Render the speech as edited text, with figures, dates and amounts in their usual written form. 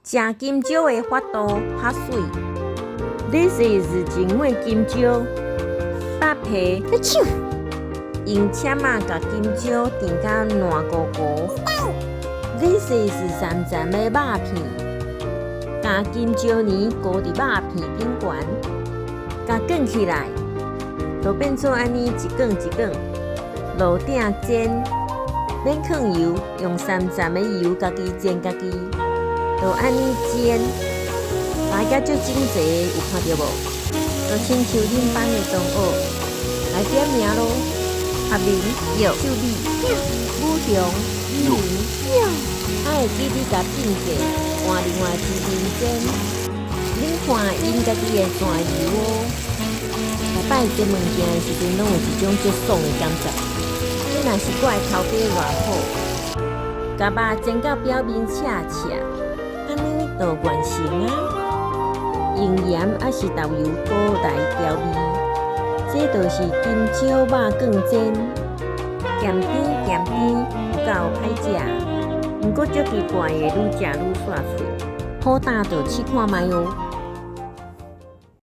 食金蕉的法度较水。This is 前碗金蕉，剥皮，用签仔甲金蕉垫甲烂糊糊。This is 三层的肉片，加金蕉泥裹伫肉片顶悬，甲卷起来，就变做安尼一卷一卷，炉顶煎，免放油，用三层的油家己煎家己，就安尼煎，来甲足整齐，有看到无？就亲像恁班的同学来点名咯。学明、秀丽、武雄、依林，会记你甲变价换另外一面煎。恁看因家己的泉油哦，来摆煎物件的时阵，拢有一种足爽的感觉。你若是我的头家偌好，甲肉煎到表面赤赤，安尼就完成啊！用盐还是豆油搁来调味。这就是金蕉肉卷煎，咸甜咸甜，有够歹食。不过足奇怪的，愈食愈煞脆，好大就试看卖哦。